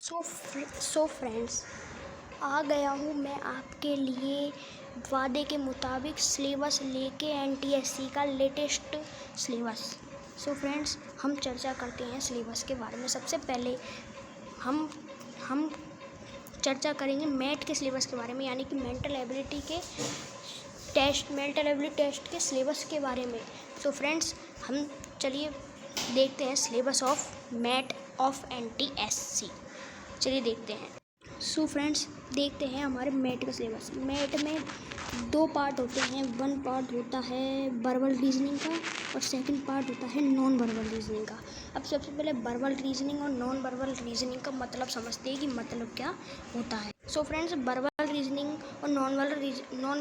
So friends, आ गया हूँ मैं आपके लिए वादे के मुताबिक सिलेबस लेके एनटीएससी का लेटेस्ट सिलेबस। सो फ्रेंड्स, हम चर्चा करते हैं सिलेबस के बारे में। सबसे पहले हम चर्चा करेंगे मैथ के सिलेबस के बारे में, यानी कि मेंटल एबिलिटी टेस्ट के सिलेबस के बारे में। सो फ्रेंड्स, हम चलिए देखते हैं syllabus of math of NTSC. चलिए देखते हैं। सो फ्रेंड्स, देखते हैं हमारे मैथ का सिलेबस। मैथ में 2 पार्ट होते हैं। 1 पार्ट होता है वर्बल रीजनिंग का और सेकंड पार्ट होता है नॉन वर्बल रीजनिंग का। अब सबसे पहले वर्बल रीजनिंग और नॉन वर्बल रीजनिंग का मतलब समझते हैं कि मतलब क्या होता है। सो फ्रेंड्स, वर्बल रीजनिंग और नॉन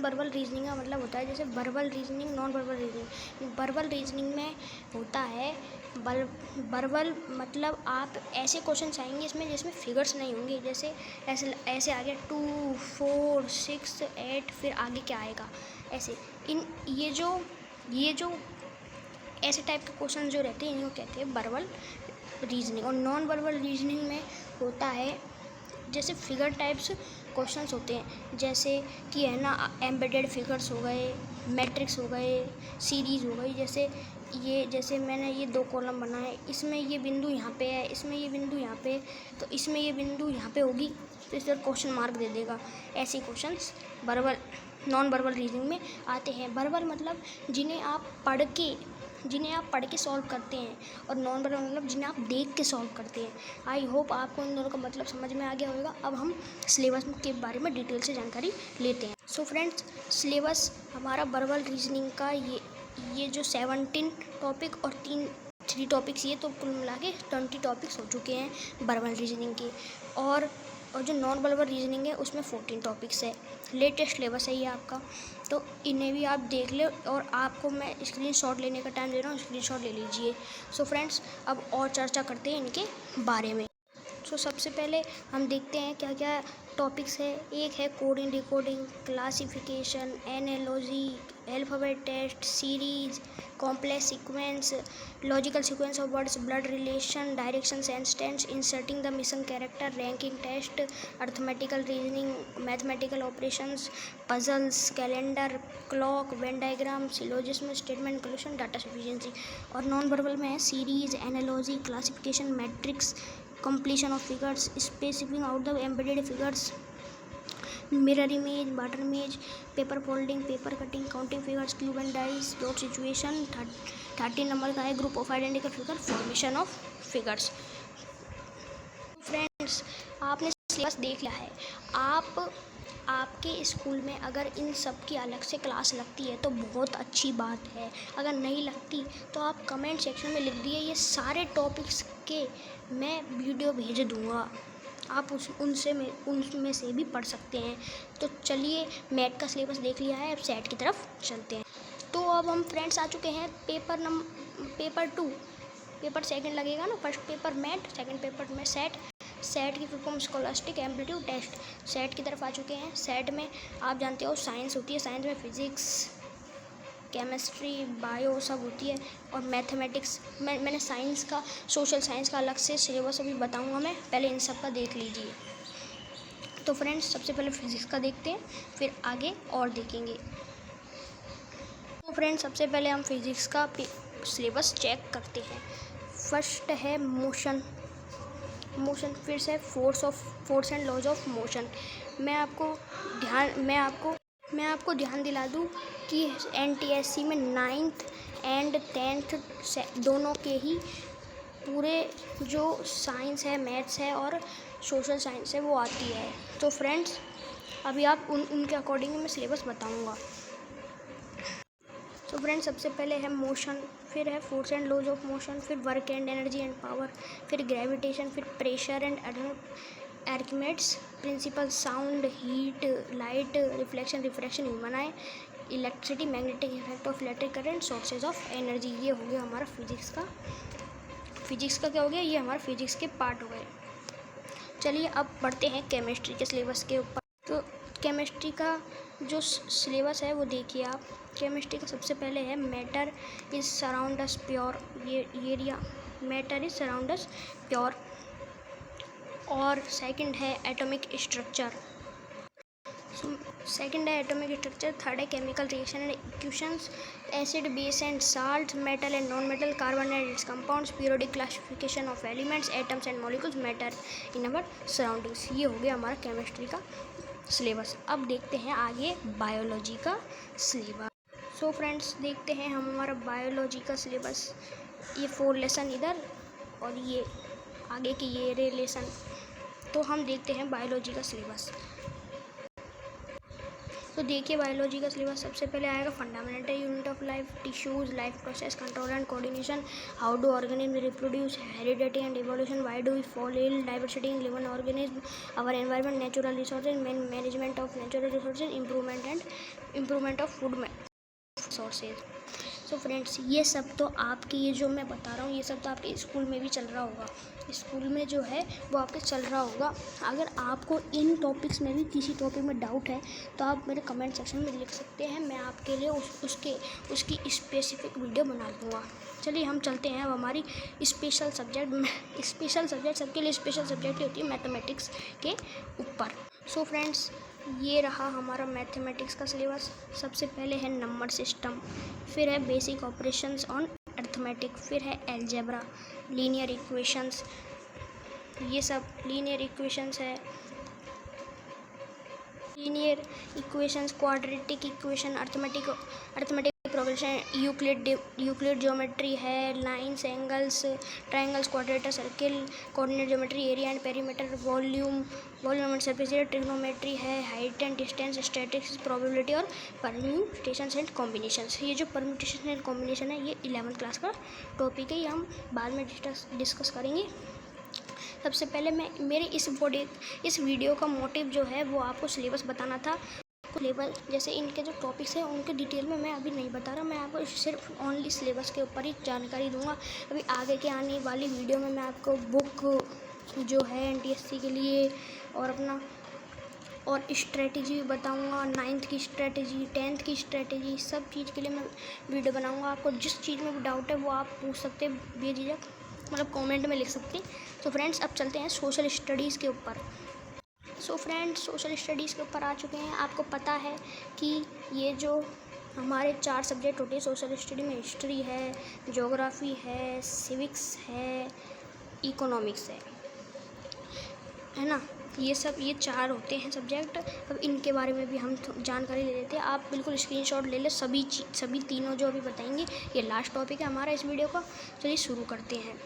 वर्बल रीजनिंग का मतलब होता है जैसे verbal reasoning, non verbal reasoning. Verbal reasoning में होता है वर्बल मतलब आप ऐसे क्वेश्चन आएंगे इसमें जिसमें फिगर्स नहीं होंगे, जैसे ऐसे आगे 2, 4, 6, 8, फिर आगे क्या आएगा ऐसे। ये जो ऐसे टाइप के क्वेश्चन जो रहते हैं इनको कहते हैं वर्बल रीजनिंग। और नॉन वर्बल रीजनिंग में होता है जैसे फिगर टाइप्स क्वेश्चंस होते हैं, जैसे कि है ना एम्बेडेड फिगर्स हो गए, मैट्रिक्स हो गए, सीरीज़ हो गई। जैसे मैंने ये 2 कॉलम बनाए, इसमें ये बिंदु यहाँ पे है, इसमें ये बिंदु यहाँ पे, तो इसमें ये बिंदु यहाँ पे होगी, तो इस पर क्वेश्चन मार्क दे देगा। ऐसे questions verbal non verbal reasoning में आते हैं। वर्बल मतलब जिन्हें आप पढ़ के सॉल्व करते हैं, और नॉन वर्बल मतलब जिन्हें आप देख के सॉल्व करते हैं। आई होप आपको इन दोनों का मतलब समझ में आ गया होगा। अब हम सिलेबस के बारे में डिटेल से जानकारी लेते हैं। सो फ्रेंड्स, सिलेबस हमारा वर्बल रीजनिंग का ये जो 17 टॉपिक और 3 टॉपिक्स, ये तो कुल मिला के 20 टॉपिक्स हो चुके हैं वर्बल रीजनिंग के। और जो नॉन वर्बल रीजनिंग है उसमें 14 टॉपिक्स है। लेटेस्ट सिलेबस है ये आपका, तो इन्हें भी आप देख ले। और आपको मैं स्क्रीनशॉट लेने का टाइम दे रहा हूँ, स्क्रीनशॉट ले लीजिए। सो फ्रेंड्स, अब और चर्चा करते हैं इनके बारे में। सो सबसे पहले हम देखते हैं क्या क्या टॉपिक्स है। एक है coding, decoding, classification, analogy, alphabet test, series, complex sequence, logical sequence of words, blood relation, direction sense tense, inserting the missing character, ranking test, arithmetical reasoning, mathematical operations, puzzles, calendar, clock, Venn diagram, syllogism, statement conclusion, data sufficiency. और non verbal में है series, analogy, classification, matrix, completion of figures, specifying out the embedded figures, mirror image, water image, paper folding, paper cutting, counting figures, cube and dice, dot situation, 13 number का है group of identical figure, formation of figures. Friends, आपने syllabus देख लिया है। आपके school में अगर इन सब की अलग से क्लास लगती है तो बहुत अच्छी बात है। अगर नहीं लगती तो आप कमेंट सेक्शन में लिख दिए, ये सारे टॉपिक्स के मैं वीडियो भेज दूँगा, आप उनमें से भी पढ़ सकते हैं। तो चलिए, मैथ का सिलेबस देख लिया है, अब सेट की तरफ चलते हैं। तो अब हम फ्रेंड्स आ चुके हैं पेपर 2। पेपर सेकंड लगेगा ना, first paper math, second paper में सेट की full form scholastic aptitude test. SAT की तरफ आ चुके हैं। सेट में आप जानते हो साइंस होती है, साइंस में फिजिक्स, केमिस्ट्री, बायो सब होती है, और मैथमेटिक्स। मैंने साइंस का, सोशल साइंस का अलग से सिलेबस अभी बताऊंगा मैं, पहले इन सब का देख लीजिए। तो फ्रेंड्स, सबसे पहले फिजिक्स का देखते हैं, फिर आगे और देखेंगे। तो फ्रेंड्स, सबसे पहले हम फिजिक्स का सिलेबस चेक करते हैं। फर्स्ट है मोशन, फिर से force and laws of motion. मैं आपको ध्यान दिला दूँ कि एनटीएससी में 9th एंड 10th दोनों के ही पूरे जो साइंस है, मैथ्स है और सोशल साइंस है वो आती है। तो फ्रेंड्स, अभी आप उनके अकॉर्डिंग मैं सिलेबस बताऊंगा। तो फ्रेंड्स, सबसे पहले है मोशन, फिर है force and laws of motion, फिर work and energy and power, फिर ग्रेविटेशन, फिर pressure and Archimedes principle, sound, heat, light, reflection, refraction, human eye, electricity, magnetic effect of electric current, sources of energy. ये हो गया हमारा physics का क्या हो गया, ये हमारा फिजिक्स के पार्ट हो गए। चलिए, अब बढ़ते हैं केमिस्ट्री के सिलेबस के ऊपर। तो केमिस्ट्री का जो सिलेबस है वो देखिए आप। केमिस्ट्री का सबसे पहले है matter is surround us pure, ये area matter is surround us pure. और सेकंड है एटॉमिक स्ट्रक्चर। सेकंड है एटॉमिक स्ट्रक्चर। थर्ड है chemical reaction and equations, acid base and salt, metal and non metal, carbon and its compounds, periodic classification of elements, atoms and molecules, matter in our surroundings. ये हो गया हमारा chemistry का syllabus. अब देखते हैं आगे बायोलॉजी का सिलेबस। सो फ्रेंड्स, देखते हैं हम हमारा बायोलॉजी का सिलेबस। ये 4 लेसन इधर और ये आगे की ये रिलेशन। तो हम देखते हैं बायोलॉजी का सिलेबस। तो देखिए बायोलॉजी का सिलेबस सबसे पहले आएगा fundamental unit of life, tissues, life process, control and coordination, how do organism reproduce, heredity and evolution, why do we fall ill, diversity in living organism, our environment, natural resources, management of natural resources, improvement of food sources. So friends, ये सब तो आपके ये जो मैं बता रहा हूँ ये सब तो आपके स्कूल में भी चल रहा होगा। स्कूल में जो है वो आपके चल रहा होगा। अगर आपको इन टॉपिक्स में भी किसी टॉपिक में डाउट है तो आप मेरे कमेंट सेक्शन में लिख सकते हैं। मैं आपके लिए उसकी स्पेसिफिक वीडियो बना दूँगा। चलिए हम चलते हैं अब हमारी स्पेशल सब्जेक्ट सबके लिए स्पेशल सब्जेक्ट होती है मैथमेटिक्स के ऊपर। सो फ्रेंड्स, ये रहा हमारा मैथमेटिक्स का सिलेबस। सबसे पहले है नंबर सिस्टम, फिर है बेसिक ऑपरेशंस ऑन अर्थमेटिक, फिर है अलजेब्रा, लीनियर इक्वेशंस, ये सब लीनियर इक्वेशंस है, linear equations, quadratic equation, arithmetic progression, Euclid geometry है, lines, angles, triangles, quadrilateral, circle, coordinate geometry, area and perimeter, volume and surface area, trigonometry है, height and distance, statistics, probability और permutations and combinations. ये जो permutation and combination है ये 11th class का topic है, ये हम बाद में डिस्कस करेंगे। सबसे पहले मैं मेरे इस वीडियो का मोटिव जो है वो आपको सिलेबस बताना था। सिलेबस जैसे इनके जो टॉपिक्स हैं उनके डिटेल में मैं अभी नहीं बता रहा, मैं आपको सिर्फ ओनली सिलेबस के ऊपर ही जानकारी दूंगा। अभी आगे के आने वाली वीडियो में मैं आपको बुक जो है NTSC के लिए और स्ट्रेटजी भी बताऊंगा, 9th की स्ट्रेटजी, 10th की स्ट्रेटजी, सब चीज़ के लिए मैं वीडियो बनाऊंगा। आपको जिस चीज़ में भी डाउट है वो आप पूछ सकते हैं बेझिझक, मतलब कमेंट में लिख सकते हैं। तो फ्रेंड्स, अब चलते हैं सोशल स्टडीज़ के ऊपर। सो फ्रेंड्स, सोशल स्टडीज़ के ऊपर आ चुके हैं। आपको पता है कि ये जो हमारे 4 सब्जेक्ट होते हैं सोशल स्टडी में, हिस्ट्री है, ज्योग्राफी है, सिविक्स है, इकोनॉमिक्स है ना, ये 4 होते हैं सब्जेक्ट। अब इनके बारे में भी हम जानकारी ले लेते हैं। आप बिल्कुल स्क्रीनशॉट ले लें, सभी तीनों जो अभी बताएंगे। ये लास्ट टॉपिक है हमारा इस वीडियो का। चलिए शुरू करते हैं।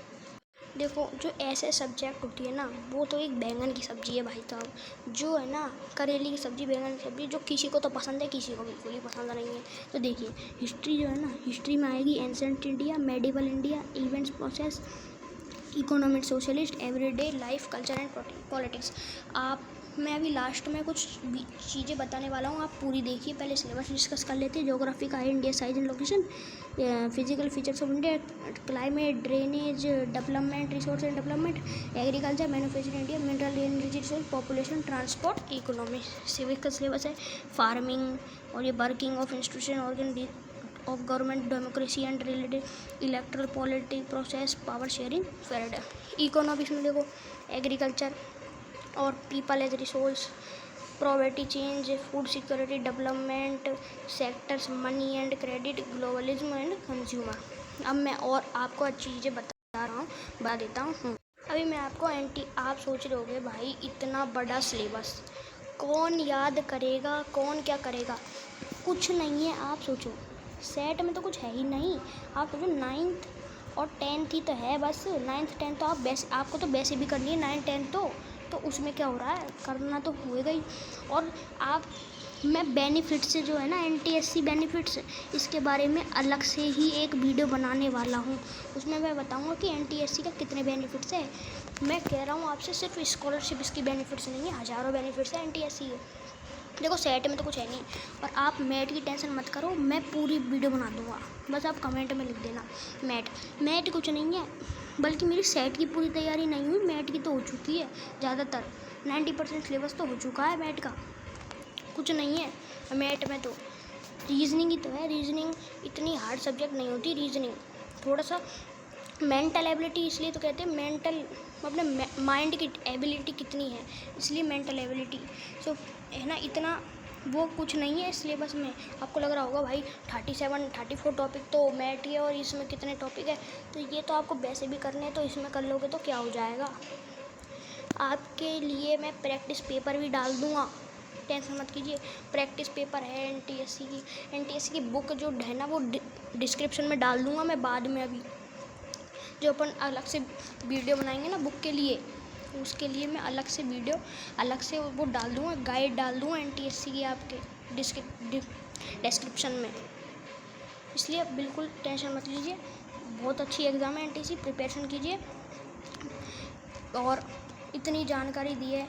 देखो, जो ऐसे सब्जेक्ट होती है ना वो तो एक बैंगन की सब्ज़ी है भाई साहब, जो है ना करेले की सब्ज़ी, बैंगन की सब्ज़ी, जो किसी को तो पसंद है किसी को बिल्कुल ही पसंद नहीं है। तो देखिए, हिस्ट्री जो है ना, हिस्ट्री में आएगी ancient India, medieval India, events, process, economic, socialist, everyday life, culture and politics. मैं अभी लास्ट में कुछ चीज़ें बताने वाला हूँ, आप पूरी देखिए। पहले सिलेबस डिस्कस कर लेते हैं। ज्योग्राफी का है India size and location, physical features of India, climate, drainage, development, resource and development, agriculture, manufacturing India, mineral energy resource, population, transport, economy. Civic का सिलेबस है फार्मिंग और ये working of institution organ of government, democracy and related, electoral politic process, power sharing, fed. Economics में देखो agriculture और people as resource, poverty change, food security, development sectors, money and credit, globalism and consumer. अब मैं और आपको अच्छी चीज़ें बता देता हूँ। अभी मैं आपको आप सोच रहे होगे भाई इतना बड़ा सिलेबस कौन याद करेगा, कौन क्या करेगा। कुछ नहीं है, आप सोचो सेट में तो कुछ है ही नहीं। आप सोचो 9th और 10th ही तो है बस। 9th 10th तो आपको तो वैसे भी करनी है 9th 10th तो उसमें क्या हो रहा है, करना तो होएगा ही। और मैं बेनिफिट से जो है ना NTSC बेनिफिट्स, इसके बारे में अलग से ही एक वीडियो बनाने वाला हूँ। उसमें मैं बताऊँगा कि NTSC का कितने बेनिफिट्स है। मैं कह रहा हूँ आपसे, सिर्फ स्कॉलरशिप इसकी बेनिफिट्स नहीं है, हज़ारों बेनिफिट्स है NTSC के। देखो सेट में तो कुछ है नहीं, और आप मैट की टेंशन मत करो, मैं पूरी वीडियो बना दूँगा, बस आप कमेंट में लिख देना मैट कुछ नहीं है। बल्कि मेरी सेट की पूरी तैयारी नहीं हुई, मैट की तो हो चुकी है ज़्यादातर, 90% सिलेबस तो हो चुका है मैट का। कुछ नहीं है मैट में, तो रीजनिंग ही तो है। रीजनिंग इतनी हार्ड सब्जेक्ट नहीं होती, रीजनिंग थोड़ा सा मेंटल एबिलिटी इसलिए तो कहते हैं, मेंटल अपने माइंड की एबिलिटी कितनी है, इसलिए मेंटल एबिलिटी। सो है ना, इतना वो कुछ नहीं है सिलेबस में। आपको लग रहा होगा भाई 34 टॉपिक तो मैथ ही है और इसमें कितने टॉपिक है, तो ये तो आपको वैसे भी करने हैं, तो इसमें कर लोगे तो क्या हो जाएगा। आपके लिए मैं प्रैक्टिस पेपर भी डाल दूँगा, टेंशन मत कीजिए। प्रैक्टिस पेपर है एनटीएससी की बुक जो है ना, वो डिस्क्रिप्शन में डाल दूँगा मैं बाद में। अभी जो अपन अलग से वीडियो बनाएंगे ना बुक के लिए, उसके लिए मैं अलग से वीडियो अलग से वो डाल दूँगा, गाइड डाल दूँगा एनटीएससी की आपके डिस्क्रिप्शन में। इसलिए बिल्कुल टेंशन मत लीजिए, बहुत अच्छी एग्ज़ाम है एनटीएससी, प्रिपरेशन कीजिए। और इतनी जानकारी दी है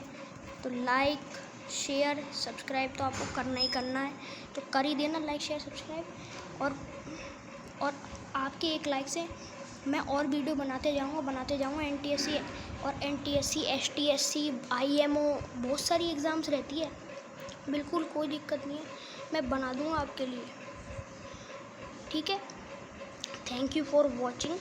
तो लाइक शेयर सब्सक्राइब तो आपको करना ही करना है, तो कर ही देना लाइक शेयर सब्सक्राइब। और आपके एक लाइक से मैं और वीडियो बनाते जाऊँगा एनटीएससी और एनटीएससी एसटीएससी आईएमओ बहुत सारी एग्ज़ाम्स रहती है, बिल्कुल कोई दिक्कत नहीं है, मैं बना दूँगा आपके लिए, ठीक है। Thank you for watching.